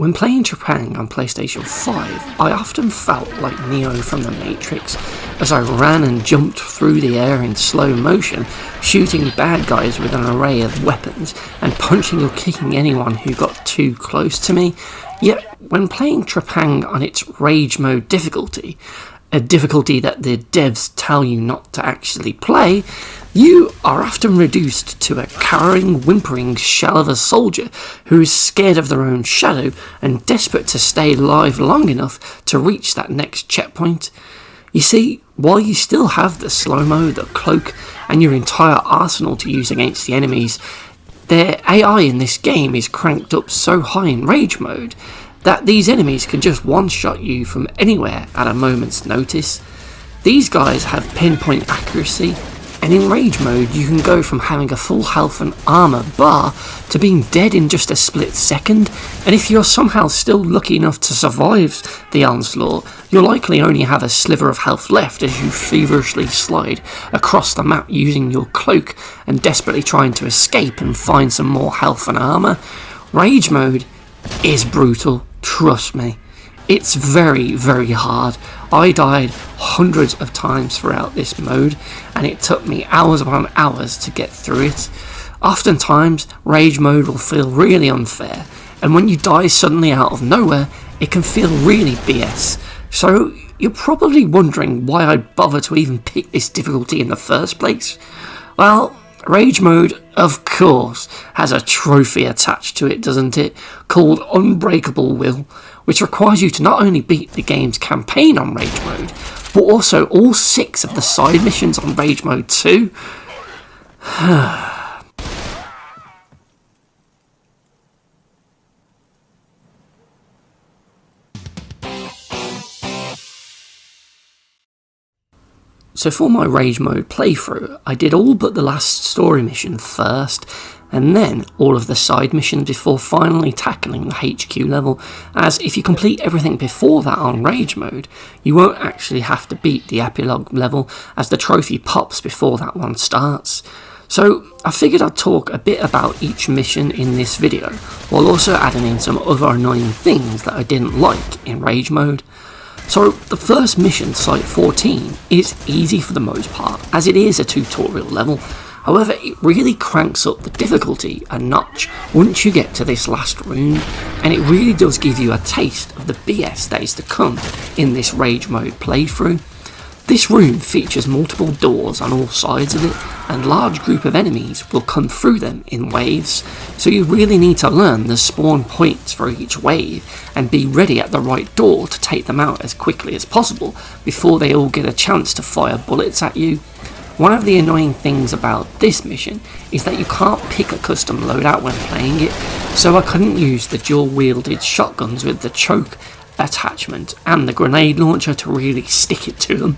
When playing Trepang on PlayStation 5, I often felt like Neo from the Matrix as I ran and jumped through the air in slow motion, shooting bad guys with an array of weapons and punching or kicking anyone who got too close to me. Yet, when playing Trepang on its Rage Mode difficulty, a difficulty that the devs tell you not to actually play, you are often reduced to a cowering, whimpering shell of a soldier who is scared of their own shadow and desperate to stay alive long enough to reach that next checkpoint. You see, while you still have the slow-mo, the cloak, and your entire arsenal to use against the enemies, their AI in this game is cranked up so high in Rage Mode that these enemies can just one-shot you from anywhere at a moment's notice. These guys have pinpoint accuracy, and in Rage Mode you can go from having a full health and armour bar to being dead in just a split second, and if you're somehow still lucky enough to survive the onslaught, you'll likely only have a sliver of health left as you feverishly slide across the map using your cloak and desperately trying to escape and find some more health and armour. Rage Mode is brutal, trust me. It's very, very hard. I died hundreds of times throughout this mode, and it took me hours upon hours to get through it. Oftentimes, Rage Mode will feel really unfair, and when you die suddenly out of nowhere, it can feel really BS. So, you're probably wondering why I'd bother to even pick this difficulty in the first place. Well, Rage Mode, of course, has a trophy attached to it, doesn't it? Called Unbreakable Will, which requires you to not only beat the game's campaign on Rage Mode, but also all 6 of the side missions on Rage Mode too. So for my Rage Mode playthrough, I did all but the last story mission first, and then all of the side missions before finally tackling the HQ level, as if you complete everything before that on Rage Mode, you won't actually have to beat the epilogue level, as the trophy pops before that one starts. So I figured I'd talk a bit about each mission in this video, while also adding in some other annoying things that I didn't like in Rage Mode. So the first mission, Site 14, is easy for the most part, as it is a tutorial level. However, it really cranks up the difficulty a notch once you get to this last room, and it really does give you a taste of the BS that is to come in this Rage Mode playthrough. This room features multiple doors on all sides of it, and a large group of enemies will come through them in waves, so you really need to learn the spawn points for each wave and be ready at the right door to take them out as quickly as possible before they all get a chance to fire bullets at you. One of the annoying things about this mission is that you can't pick a custom loadout when playing it, so I couldn't use the dual-wielded shotguns with the choke attachment and the grenade launcher to really stick it to them.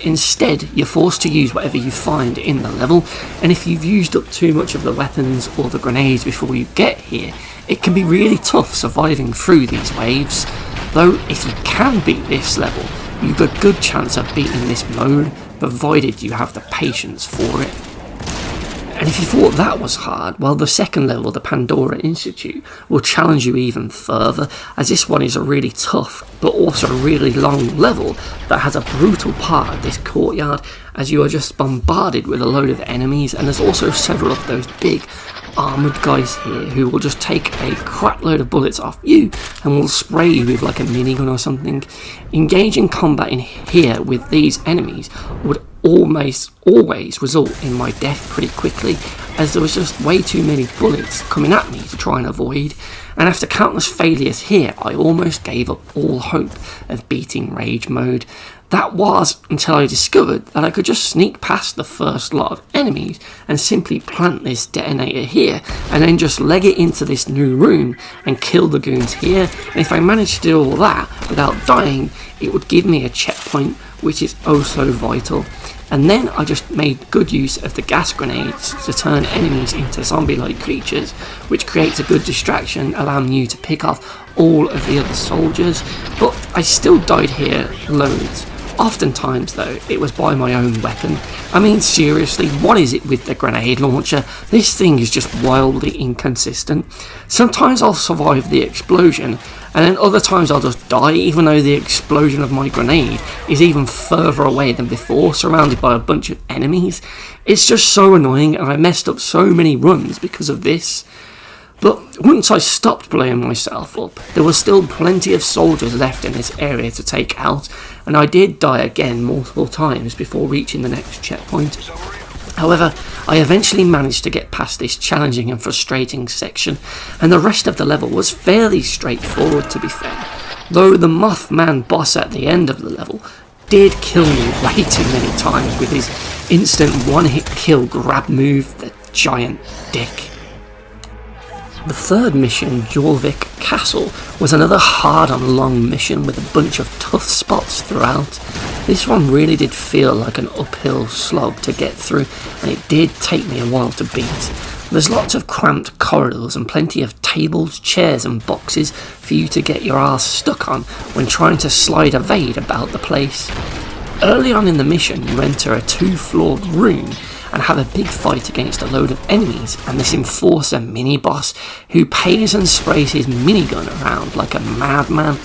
Instead, you're forced to use whatever you find in the level, and if you've used up too much of the weapons or the grenades before you get here, it can be really tough surviving through these waves. Though if you can beat this level, you've a good chance of beating this mode, provided you have the patience for it. And if you thought that was hard, well, the second level, the Pandora Institute, will challenge you even further, as this one is a really tough but also really long level that has a brutal part of this courtyard, as you are just bombarded with a load of enemies, and there's also several of those big armoured guys here who will just take a crap load of bullets off you and will spray you with like a minigun or something. Engaging combat in here with these enemies would almost always result in my death pretty quickly, as there was just way too many bullets coming at me to try and avoid, and after countless failures here, I almost gave up all hope of beating Rage Mode. That was until I discovered that I could just sneak past the first lot of enemies and simply plant this detonator here and then just leg it into this new room and kill the goons here, and if I managed to do all that without dying, it would give me a checkpoint, which is oh so vital. And then I just made good use of the gas grenades to turn enemies into zombie-like creatures, which creates a good distraction, allowing you to pick off all of the other soldiers. But I still died here loads, Oftentimes though, it was by my own weapon. I mean seriously, what is it with the grenade launcher? This thing is just wildly inconsistent. Sometimes I'll survive the explosion, and then other times I'll just die even though the explosion of my grenade is even further away than before, surrounded by a bunch of enemies. It's just so annoying, and I messed up so many runs because of this. But once I stopped blowing myself up, there was still plenty of soldiers left in this area to take out, and I did die again multiple times before reaching the next checkpoint. However, I eventually managed to get past this challenging and frustrating section, and the rest of the level was fairly straightforward, to be fair, though the Mothman boss at the end of the level did kill me way too many times with his instant one-hit kill grab move, the giant dick. The third mission, Jorvik Castle, was another hard and long mission with a bunch of tough spots throughout. This one really did feel like an uphill slog to get through, and it did take me a while to beat. There's lots of cramped corridors and plenty of tables, chairs and boxes for you to get your ass stuck on when trying to slide evade about the place. Early on in the mission, you enter a 2-floored room and have a big fight against a load of enemies and this enforcer mini-boss who pays and sprays his minigun around like a madman.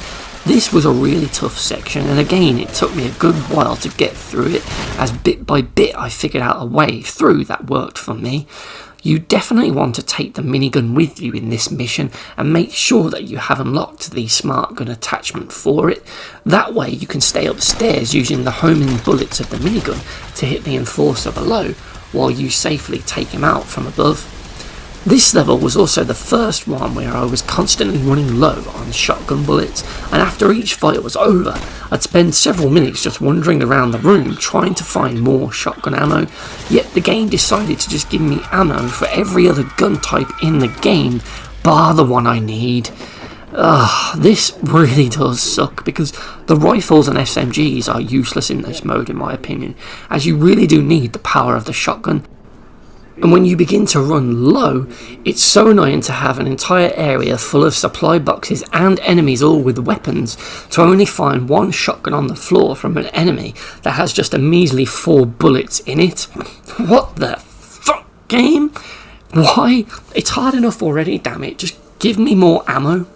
This was a really tough section, and again it took me a good while to get through it, as bit by bit I figured out a way through that worked for me. You definitely want to take the minigun with you in this mission and make sure that you have unlocked the smart gun attachment for it. That way you can stay upstairs using the homing bullets of the minigun to hit the enforcer below, while you safely take him out from above. This level was also the first one where I was constantly running low on shotgun bullets, and after each fight was over, I'd spend several minutes just wandering around the room trying to find more shotgun ammo, yet the game decided to just give me ammo for every other gun type in the game, bar the one I need. This really does suck, because the rifles and SMGs are useless in this mode in my opinion, as you really do need the power of the shotgun. And when you begin to run low, it's so annoying to have an entire area full of supply boxes and enemies all with weapons to only find one shotgun on the floor from an enemy that has just a measly 4 bullets in it. What the fuck, game? Why? It's hard enough already, damn it, just give me more ammo.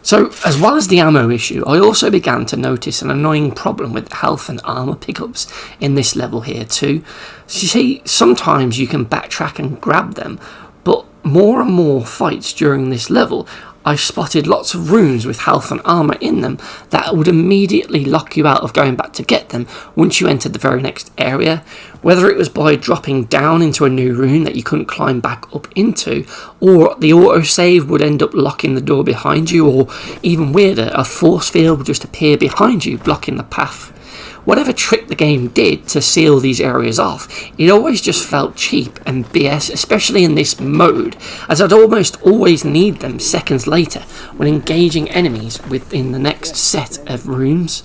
So, as well as the ammo issue, I also began to notice an annoying problem with health and armour pickups in this level here too. So you see, sometimes you can backtrack and grab them, but more and more fights during this level, I spotted lots of rooms with health and armour in them that would immediately lock you out of going back to get them once you entered the very next area, whether it was by dropping down into a new room that you couldn't climb back up into, or the autosave would end up locking the door behind you, or even weirder, a force field would just appear behind you blocking the path. Whatever trick the game did to seal these areas off, it always just felt cheap and BS, especially in this mode, as I'd almost always need them seconds later when engaging enemies within the next set of rooms.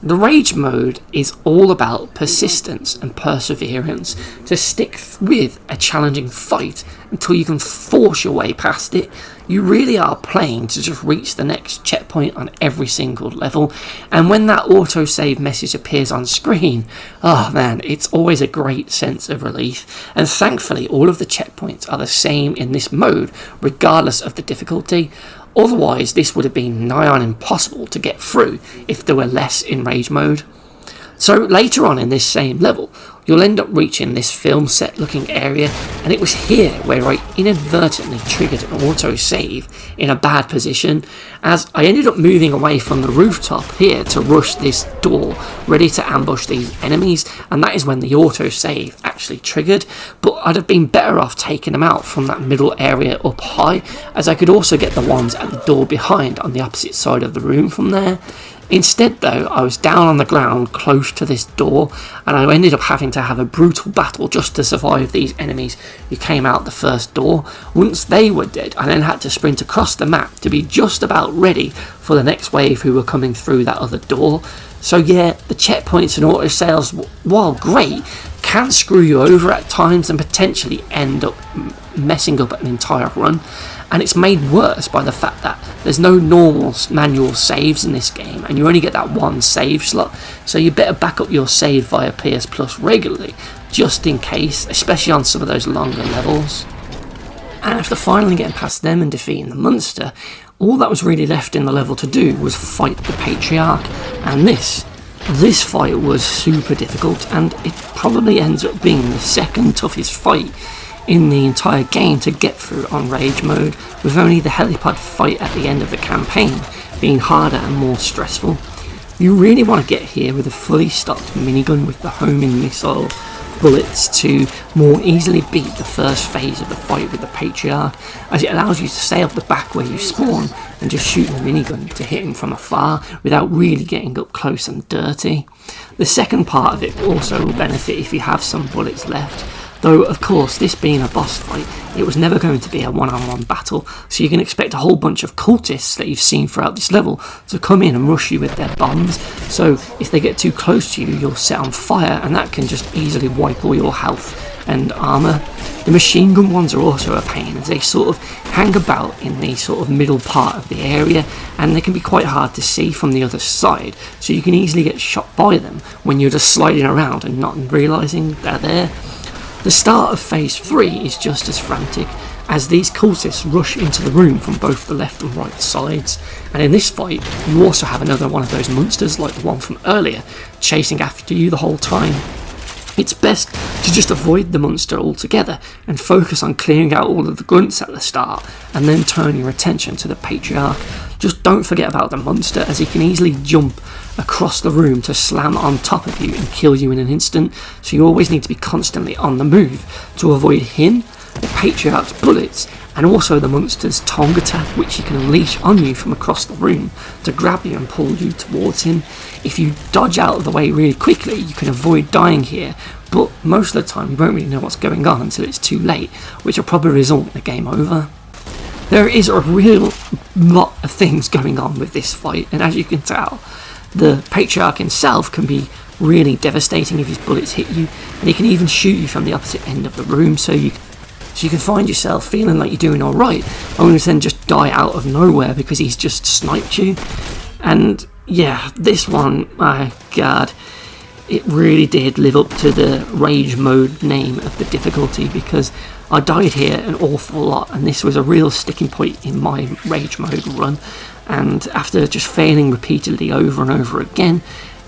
The Rage mode is all about persistence and perseverance, to stick with a challenging fight until you can force your way past it. You really are playing to just reach the next checkpoint on every single level, and when that autosave message appears on screen, oh man, it's always a great sense of relief. And thankfully all of the checkpoints are the same in this mode regardless of the difficulty. Otherwise, this would have been nigh on impossible to get through if there were less in Rage mode. So later on in this same level, you'll end up reaching this film set looking area, and it was here where I inadvertently triggered an autosave in a bad position, as I ended up moving away from the rooftop here to rush this door, ready to ambush these enemies, and that is when the autosave actually triggered. But I'd have been better off taking them out from that middle area up high, as I could also get the ones at the door behind on the opposite side of the room from there. Instead though, I was down on the ground close to this door, and I ended up having to have a brutal battle just to survive these enemies who came out the first door. Once they were dead, I then had to sprint across the map to be just about ready for the next wave who were coming through that other door. So yeah, the checkpoints and autosaves, while great, can screw you over at times and potentially end up messing up an entire run. and it's made worse by the fact that there's no normal manual saves in this game, and you only get that one save slot, so you better back up your save via PS Plus regularly, just in case, especially on some of those longer levels. And after finally getting past them and defeating the monster, all that was really left in the level to do was fight the Patriarch, and this fight was super difficult, and it probably ends up being the second toughest fight in the entire game to get through on Rage mode, with only the helipad fight at the end of the campaign being harder and more stressful. You really want to get here with a fully stocked minigun with the homing missile bullets to more easily beat the first phase of the fight with the Patriarch, as it allows you to stay up the back where you spawn and just shoot the minigun to hit him from afar without really getting up close and dirty. The second part of it also will benefit if you have some bullets left, though of course this being a boss fight, it was never going to be a one-on-one battle, so you can expect a whole bunch of cultists that you've seen throughout this level to come in and rush you with their bombs, so if they get too close to you, you'll set on fire, and that can just easily wipe all your health and armour. The machine gun ones are also a pain, as they sort of hang about in the sort of middle part of the area, and they can be quite hard to see from the other side, so you can easily get shot by them when you're just sliding around and not realising they're there. The start of phase 3 is just as frantic, as these cultists rush into the room from both the left and right sides, and in this fight you also have another one of those monsters like the one from earlier chasing after you the whole time. It's best to just avoid the monster altogether and focus on clearing out all of the grunts at the start, and then turn your attention to the Patriarch. Just don't forget about the monster, as he can easily jump across the room to slam on top of you and kill you in an instant, so you always need to be constantly on the move to avoid him, the Patriarch's bullets, and also the monster's tongue attack, which he can unleash on you from across the room to grab you and pull you towards him. If you dodge out of the way really quickly, you can avoid dying here, but most of the time you won't really know what's going on until it's too late, which will probably result in a game over. There is a real lot of things going on with this fight, and as you can tell, the Patriarch himself can be really devastating if his bullets hit you, and he can even shoot you from the opposite end of the room, so you can find yourself feeling like you're doing alright, only to then just die out of nowhere because he's just sniped you. And yeah, this one, my god, it really did live up to the Rage mode name of the difficulty, because I died here an awful lot, and this was a real sticking point in my Rage mode run, and after just failing repeatedly over and over again,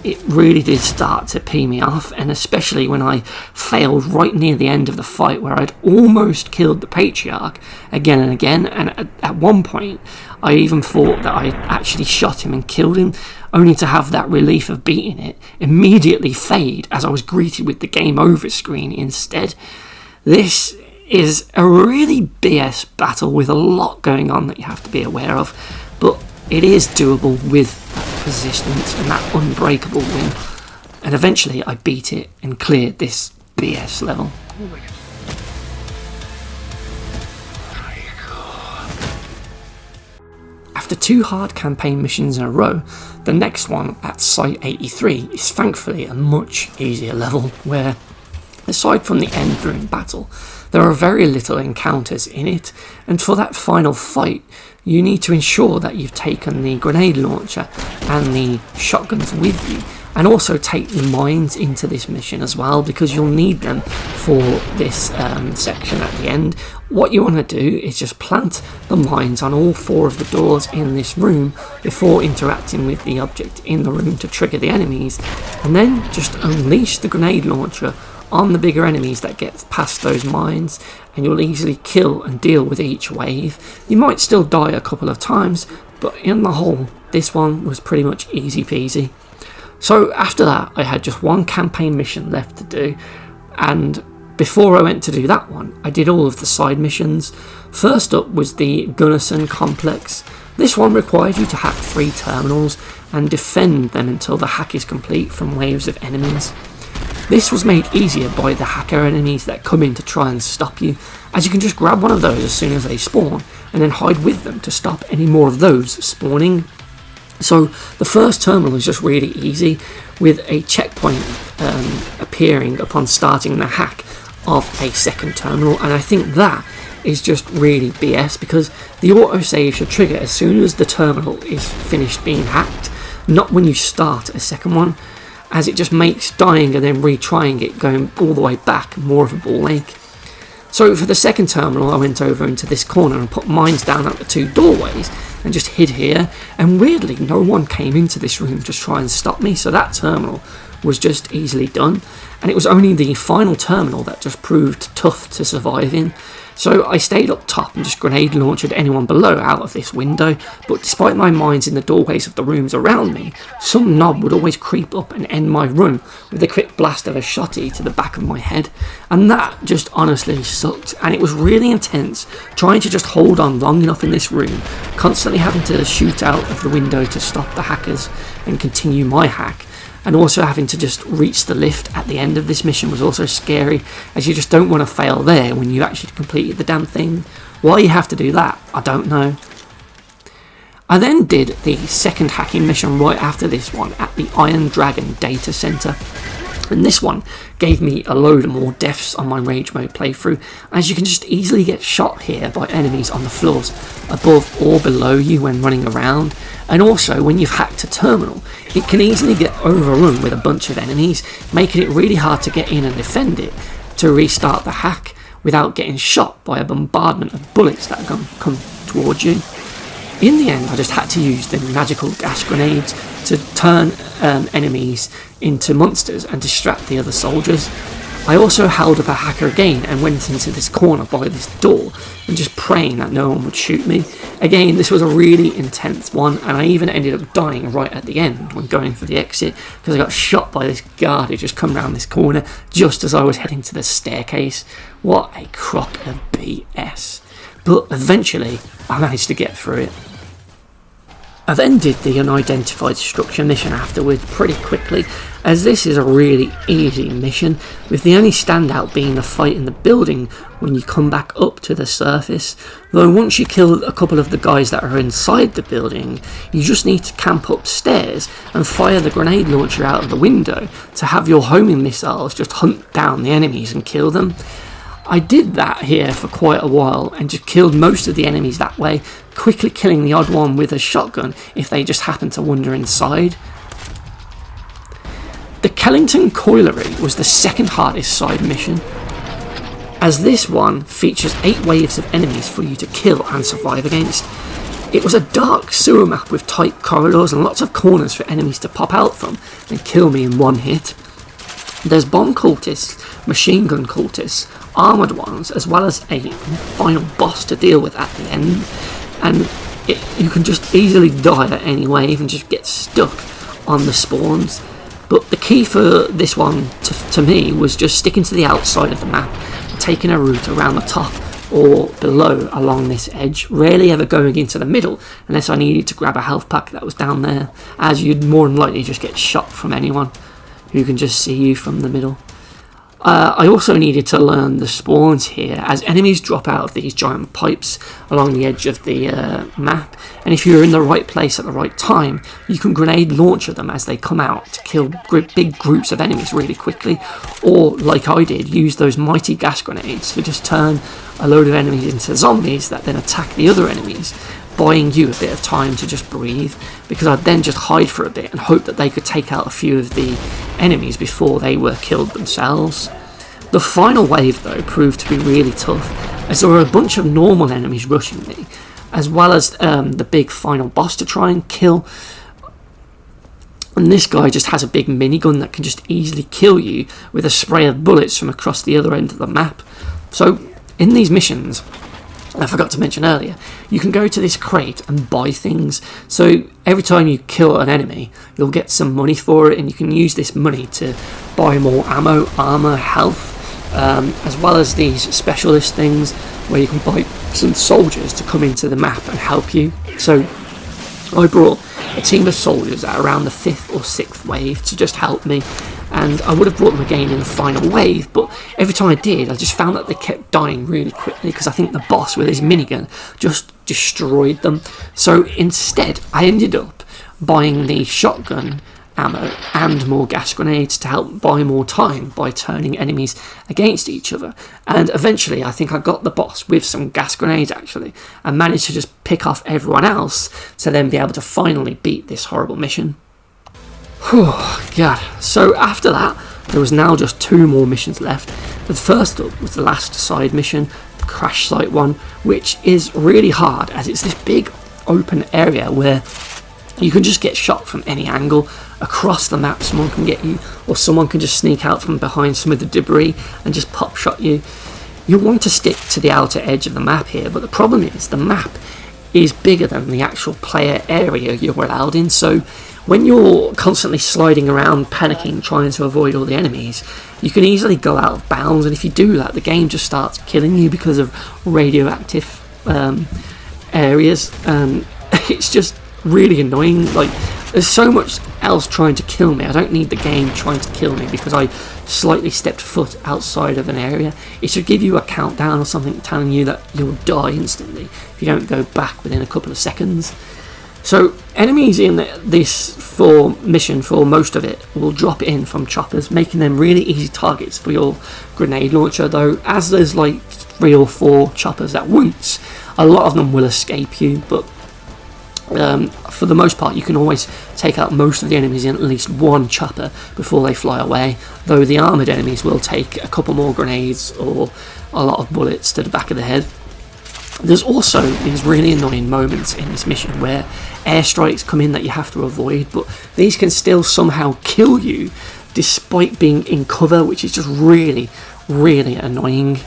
it really did start to pee me off, and especially when I failed right near the end of the fight where I'd almost killed the Patriarch again and again, and at one point I even thought that I actually shot him and killed him, only to have that relief of beating it immediately fade as I was greeted with the game over screen instead. This is a really BS battle with a lot going on that you have to be aware of, but it is doable with persistence and that unbreakable win, and eventually I beat it and cleared this BS level. After 2 hard campaign missions in a row, the next one at Site 83 is thankfully a much easier level, where aside from the end during battle, there are very little encounters in it, and for that final fight you need to ensure that you've taken the grenade launcher and the shotguns with you, and also take the mines into this mission as well, because you'll need them for this section at the end. What you want to do is just plant the mines on all 4 of the doors in this room before interacting with the object in the room to trigger the enemies, and then just unleash the grenade launcher on the bigger enemies that get past those mines, and you'll easily kill and deal with each wave. You might still die a couple of times, but in the whole, this one was pretty much easy peasy. So after that, I had just 1 campaign mission left to do, and before I went to do that one, I did all of the side missions. First up was the Gunnison complex. This one required you to hack 3 terminals and defend them until the hack is complete from waves of enemies. This was made easier by the hacker enemies that come in to try and stop you, as you can just grab one of those as soon as they spawn and then hide with them to stop any more of those spawning. So the first terminal is just really easy, with a checkpoint appearing upon starting the hack of a second terminal, and I think that is just really BS, because the autosave should trigger as soon as the terminal is finished being hacked, not when you start a second one, as it just makes dying and then retrying it going all the way back more of a ball ache. So for the second terminal, I went over into this corner and put mines down at the 2 doorways and just hid here, and weirdly no one came into this room to try and stop me, so that terminal was just easily done, and it was only the final terminal that just proved tough to survive in. So I stayed up top and just grenade launched anyone below out of this window, but despite my mines in the doorways of the rooms around me, some knob would always creep up and end my run with a quick blast of a shotty to the back of my head, and that just honestly sucked, and it was really intense trying to just hold on long enough in this room, constantly having to shoot out of the window to stop the hackers and continue my hack. And also having to just reach the lift at the end of this mission was also scary, as you just don't want to fail there when you actually completed the damn thing. Why you have to do that, I don't know. I then did the second hacking mission right after this one at the Iron Dragon data center, and this one gave me a load more deaths on my rage mode playthrough, as you can just easily get shot here by enemies on the floors above or below you when running around, and also when you've hacked a terminal it can easily get overrun with a bunch of enemies, making it really hard to get in and defend it to restart the hack without getting shot by a bombardment of bullets that come towards you. In the end, I just had to use the magical gas grenades to turn enemies into monsters and distract the other soldiers. I also held up a hacker again and went into this corner by this door and just praying that no one would shoot me. Again, this was a really intense one, and I even ended up dying right at the end when going for the exit, because I got shot by this guard who just come around this corner just as I was heading to the staircase. What a crock of BS. But eventually, I managed to get through it. I then did the unidentified structure mission afterwards pretty quickly, as this is a really easy mission, with the only standout being the fight in the building when you come back up to the surface. Though once you kill a couple of the guys that are inside the building, you just need to camp upstairs and fire the grenade launcher out of the window to have your homing missiles just hunt down the enemies and kill them. I did that here for quite a while and just killed most of the enemies that way, quickly killing the odd one with a shotgun if they just happened to wander inside. The Kellington Colliery was the second hardest side mission, as this one features 8 waves of enemies for you to kill and survive against. It was a dark sewer map with tight corridors and lots of corners for enemies to pop out from and kill me in one hit. There's bomb cultists, machine gun cultists, armoured ones, as well as a final boss to deal with at the end, and you can just easily die at any wave and just get stuck on the spawns. But the key for this one to me was just sticking to the outside of the map, taking a route around the top or below along this edge, rarely ever going into the middle unless I needed to grab a health pack that was down there, as you'd more than likely just get shot from anyone who can just see you from the middle. I also needed to learn the spawns here, as enemies drop out of these giant pipes along the edge of the map, and if you're in the right place at the right time, you can grenade launcher them as they come out to kill big groups of enemies really quickly, or like I did, use those mighty gas grenades to just turn a load of enemies into zombies that then attack the other enemies, buying you a bit of time to just breathe, because I'd then just hide for a bit and hope that they could take out a few of the enemies before they were killed themselves. The final wave though proved to be really tough, as there were a bunch of normal enemies rushing me, as well as the big final boss to try and kill. And this guy just has a big minigun that can just easily kill you with a spray of bullets from across the other end of the map. So in these missions, I forgot to mention earlier, you can go to this crate and buy things. So every time you kill an enemy, you'll get some money for it, and you can use this money to buy more ammo, armor, health, as well as these specialist things where you can buy some soldiers to come into the map and help you. So I brought a team of soldiers at around the 5th or 6th wave to just help me, and I would have brought them again in the final wave, but every time I did, I just found that they kept dying really quickly, because I think the boss with his minigun just destroyed them. So instead, I ended up buying the shotgun ammo and more gas grenades to help buy more time by turning enemies against each other. And eventually I think I got the boss with some gas grenades actually, and managed to just pick off everyone else to then be able to finally beat this horrible mission. Whew, God. So after that, there was now just 2 more missions left. The first up was the last side mission, the crash site one, which is really hard as it's this big open area where you can just get shot from any angle across the map. Someone can get you, or someone can just sneak out from behind some of the debris and just pop shot you. You'll want to stick to the outer edge of the map here, but the problem is the map is bigger than the actual player area you're allowed in, so when you're constantly sliding around, panicking, trying to avoid all the enemies, you can easily go out of bounds, and if you do that, the game just starts killing you because of radioactive areas, and it's just really annoying. Like, there's so much else trying to kill me. I don't need the game trying to kill me because I slightly stepped foot outside of an area. It should give you a countdown or something telling you that you'll die instantly if you don't go back within a couple of seconds. So enemies in this mission, for most of it, will drop in from choppers, making them really easy targets for your grenade launcher, though as there's like 3 or 4 choppers at once, a lot of them will escape you, but for the most part you can always take out most of the enemies in at least 1 chopper before they fly away, though the armoured enemies will take a couple more grenades or a lot of bullets to the back of the head. There's also these really annoying moments in this mission where airstrikes come in that you have to avoid, but these can still somehow kill you despite being in cover, which is just really, really annoying.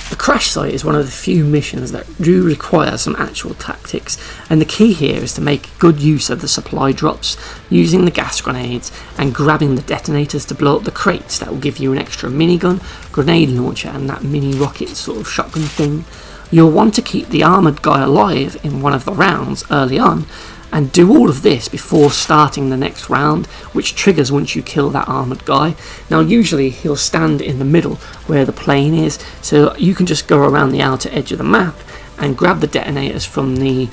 The crash site is one of the few missions that do require some actual tactics, and the key here is to make good use of the supply drops, using the gas grenades and grabbing the detonators to blow up the crates that will give you an extra minigun, grenade launcher and that mini rocket sort of shotgun thing. You'll want to keep the armoured guy alive in one of the rounds early on, and do all of this before starting the next round, which triggers once you kill that armoured guy. Now usually he'll stand in the middle where the plane is, so you can just go around the outer edge of the map and grab the detonators from the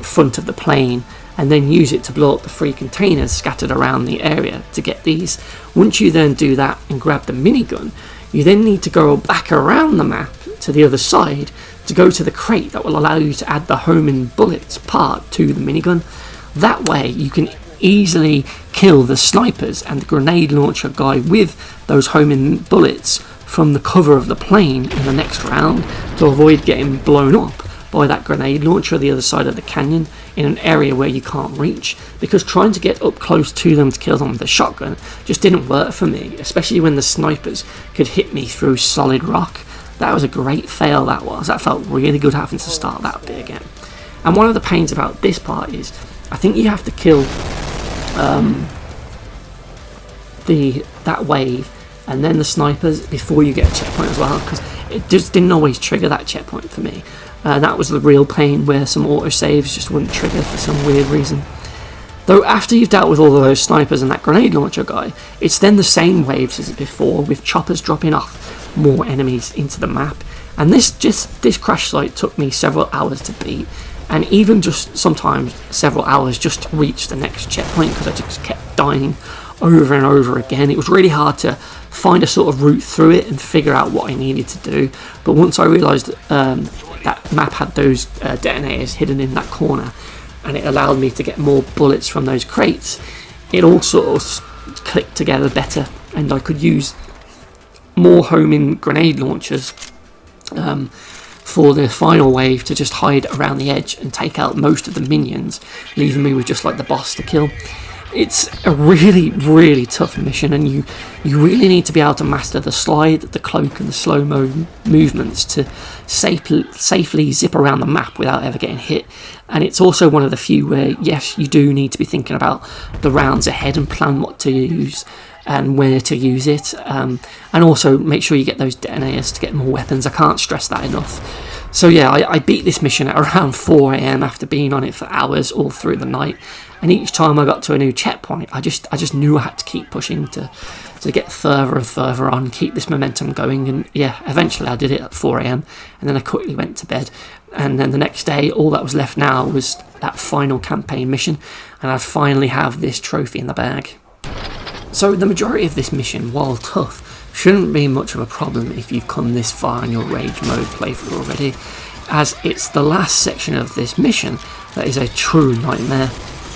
front of the plane, and then use it to blow up the 3 containers scattered around the area to get these. Once you then do that and grab the minigun, you then need to go back around the map to the other side to go to the crate that will allow you to add the homing bullets part to the minigun. That way you can easily kill the snipers and the grenade launcher guy with those homing bullets from the cover of the plane in the next round, to avoid getting blown up by that grenade launcher at the other side of the canyon in an area where you can't reach, because trying to get up close to them to kill them with a shotgun just didn't work for me, especially when the snipers could hit me through solid rock. That was a great fail, that was. That felt really good having to start that bit again. And one of the pains about this part is I think you have to kill that wave and then the snipers before you get a checkpoint as well, because it just didn't always trigger that checkpoint for me. That was the real pain, where some autosaves just wouldn't trigger for some weird reason. Though after you've dealt with all of those snipers and that grenade launcher guy, it's then the same waves as before, with choppers dropping off more enemies into the map. And this crash site took me several hours to beat, and even just sometimes several hours just to reach the next checkpoint, because I just kept dying over and over again. It was really hard to find a sort of route through it and figure out what I needed to do, but once I realised that map had those detonators hidden in that corner, and it allowed me to get more bullets from those crates, it all sort of clicked together better, and I could use more homing grenade launchers for the final wave to just hide around the edge and take out most of the minions, leaving me with just like the boss to kill. It's a really, really tough mission, and you really need to be able to master the slide, the cloak and the slow-mo movements to safely zip around the map without ever getting hit. And it's also one of the few where, yes, you do need to be thinking about the rounds ahead and plan what to use and where to use it, and also make sure you get those detonators to get more weapons. I can't stress that enough. So yeah, I beat this mission at around 4 AM after being on it for hours all through the night, and each time I got to a new checkpoint, I just knew I had to keep pushing to get further and further on, keep this momentum going. And yeah, eventually I did it at 4 AM, and then I quickly went to bed. And then the next day, all that was left now was that final campaign mission, and I finally have this trophy in the bag. So the majority of this mission, while tough, shouldn't be much of a problem if you've come this far in your Rage mode playthrough already, as it's the last section of this mission that is a true nightmare.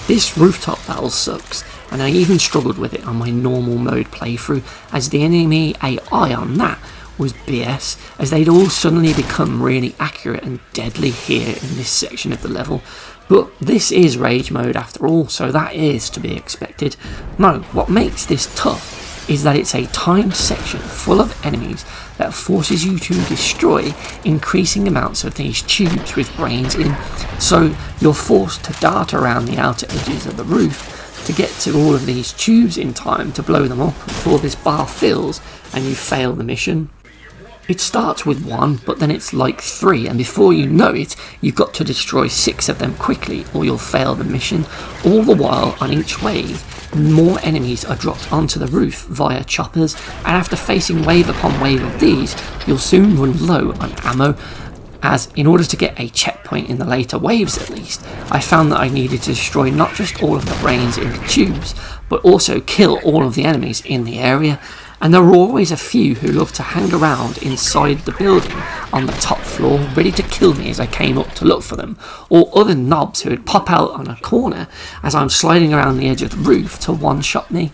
This rooftop battle sucks, and I even struggled with it on my normal mode playthrough, as the enemy AI on that was BS, as they'd all suddenly become really accurate and deadly here in this section of the level. But this is Rage mode after all, so that is to be expected. No, what makes this tough is that it's a timed section full of enemies that forces you to destroy increasing amounts of these tubes with brains in, so you're forced to dart around the outer edges of the roof to get to all of these tubes in time to blow them up before this bar fills and you fail the mission. It starts with 1, but then it's like 3, and before you know it, you've got to destroy 6 of them quickly or you'll fail the mission. All the while, on each wave, more enemies are dropped onto the roof via choppers, and after facing wave upon wave of these, you'll soon run low on ammo, as in order to get a checkpoint in the later waves at least, I found that I needed to destroy not just all of the brains in the tubes, but also kill all of the enemies in the area. And there were always a few who loved to hang around inside the building on the top floor, ready to kill me as I came up to look for them, or other knobs who would pop out on a corner as I'm sliding around the edge of the roof to one-shot me.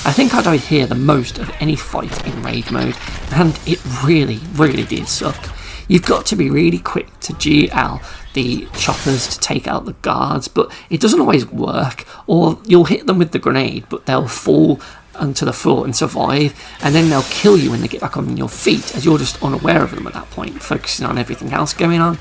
I think I died here the most of any fight in Rage mode, and it really did suck. You've got to be really quick to GL the choppers to take out the guards, but it doesn't always work, or you'll hit them with the grenade, but they'll fall onto the floor and survive, and then they'll kill you when they get back on your feet, as you're just unaware of them at that point, focusing on everything else going on.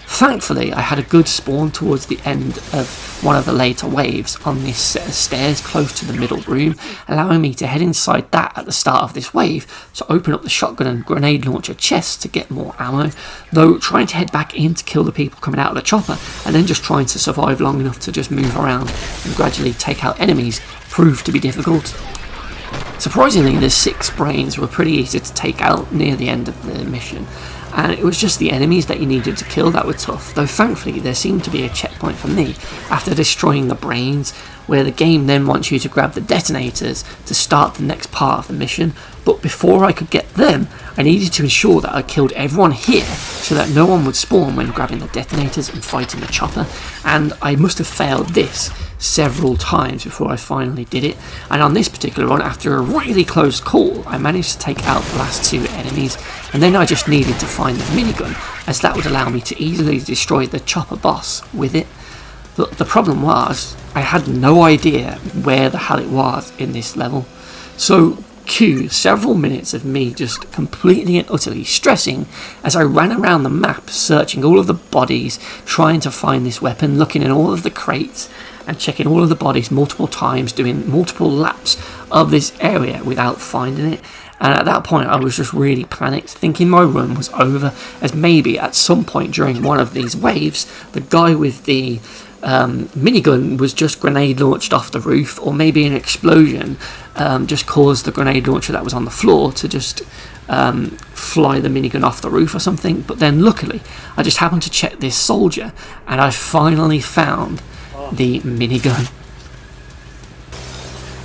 Thankfully, I had a good spawn towards the end of one of the later waves on this set of stairs close to the middle room, allowing me to head inside that at the start of this wave to open up the shotgun and grenade launcher chests to get more ammo, though trying to head back in to kill the people coming out of the chopper and then just trying to survive long enough to just move around and gradually take out enemies proved to be difficult. Surprisingly, the 6 brains were pretty easy to take out near the end of the mission, and it was just the enemies that you needed to kill that were tough, though thankfully there seemed to be a checkpoint for me after destroying the brains, where the game then wants you to grab the detonators to start the next part of the mission, but before I could get them, I needed to ensure that I killed everyone here so that no one would spawn when grabbing the detonators and fighting the chopper, and I must have failed this several times before I finally did it, and on this particular run, after a really close call, I managed to take out the last 2 enemies, and then I just needed to find the minigun, as that would allow me to easily destroy the chopper boss with it. But the problem was, I had no idea where the hell it was in this level, so cue several minutes of me just completely and utterly stressing as I ran around the map searching all of the bodies, trying to find this weapon, looking in all of the crates and checking all of the bodies multiple times, doing multiple laps of this area without finding it. And at that point I was just really panicked, thinking my run was over, as maybe at some point during one of these waves the guy with the minigun was just grenade launched off the roof, or maybe an explosion just caused the grenade launcher that was on the floor to just fly the minigun off the roof or something. But then luckily I just happened to check this soldier and I finally found the minigun.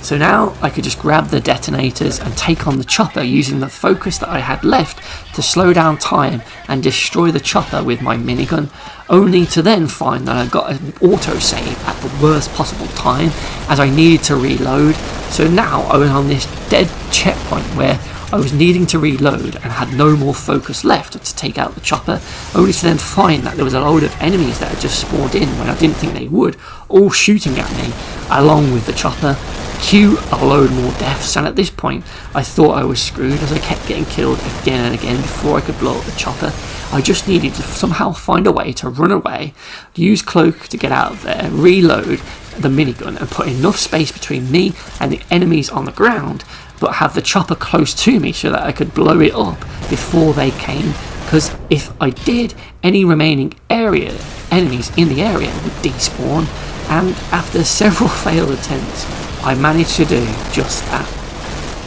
So now I could just grab the detonators and take on the chopper using the focus that I had left to slow down time and destroy the chopper with my minigun, only to then find that I got an autosave at the worst possible time as I needed to reload. So now I was on this dead checkpoint where I was needing to reload and had no more focus left to take out the chopper, only to then find that there was a load of enemies that had just spawned in when I didn't think they would, all shooting at me along with the chopper. Cue a load more deaths, and at this point I thought I was screwed as I kept getting killed again and again before I could blow up the chopper. I just needed to somehow find a way to run away, use cloak to get out of there, reload the minigun and put enough space between me and the enemies on the ground, but have the chopper close to me so that I could blow it up before they came, because if I did, any remaining enemies in the area would despawn. And after several failed attempts I managed to do just that,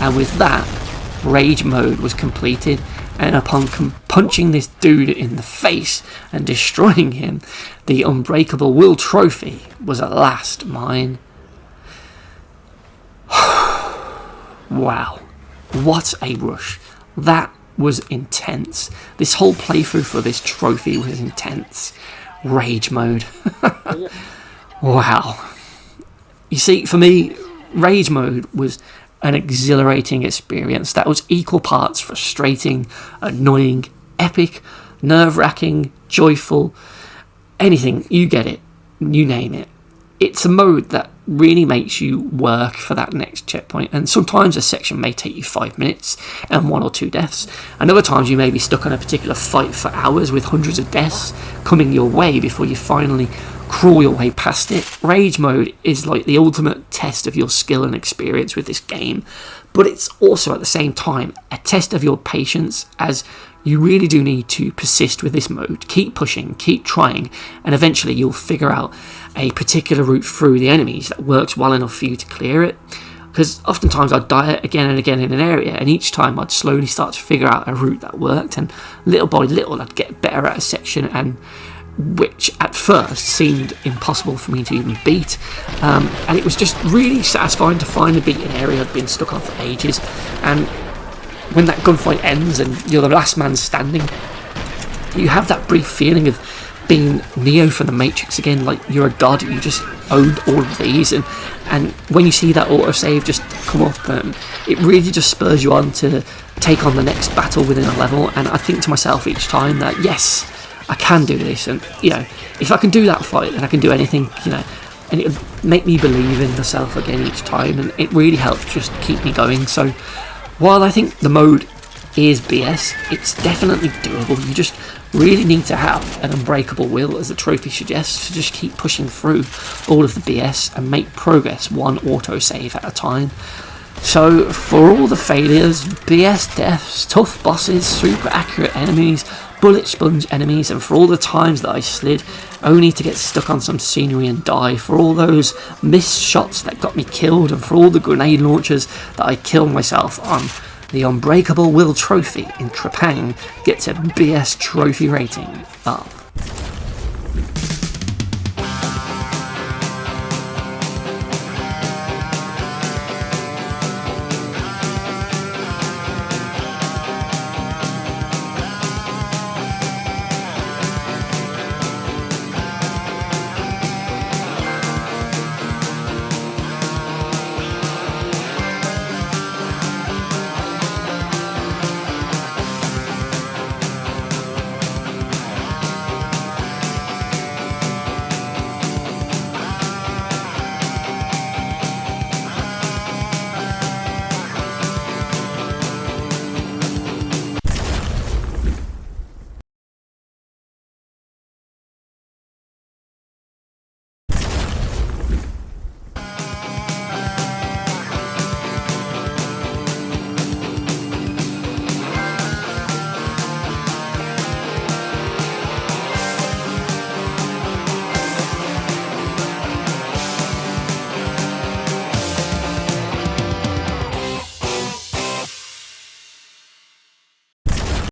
and with that Rage mode was completed, and upon punching this dude in the face and destroying him, the Unbreakable Will Trophy was at last mine. Wow, what a rush. That was intense. This whole playthrough for this trophy was intense. Rage mode. Wow. You see, for me, Rage mode was an exhilarating experience that was equal parts frustrating, annoying, epic, nerve-wracking, joyful, anything, you get it, you name it. It's a mode that really makes you work for that next checkpoint, and sometimes a section may take you 5 minutes and 1 or 2 deaths, and other times you may be stuck on a particular fight for hours with hundreds of deaths coming your way before you finally crawl your way past it. Rage mode is like the ultimate test of your skill and experience with this game, but it's also at the same time a test of your patience, as you really do need to persist with this mode. Keep pushing, keep trying, and eventually you'll figure out a particular route through the enemies that works well enough for you to clear it. Because oftentimes I'd die again and again in an area, and each time I'd slowly start to figure out a route that worked, and little by little I'd get better at a section, and which at first seemed impossible for me to even beat, and it was just really satisfying to finally beat an area I'd been stuck on for ages. And when that gunfight ends and you're the last man standing, you have that brief feeling of being Neo from the Matrix again, like you're a god, you just owed all of these, and when you see that autosave just come up, it really just spurs you on to take on the next battle within a level. And I think to myself each time that yes, I can do this, and if I can do that fight, then I can do anything, and it would make me believe in myself again each time, and it really helped just keep me going. So while I think the mode is BS, it's definitely doable. You just really need to have an unbreakable will, as the trophy suggests, to just keep pushing through all of the BS and make progress one autosave at a time. So for all the failures, BS deaths, tough bosses, super accurate enemies, bullet sponge enemies, and for all the times that I slid only to get stuck on some scenery and die, for all those missed shots that got me killed, and for all the grenade launchers that I killed myself on, the Unbreakable Will Trophy in Trepang gets a BS trophy rating of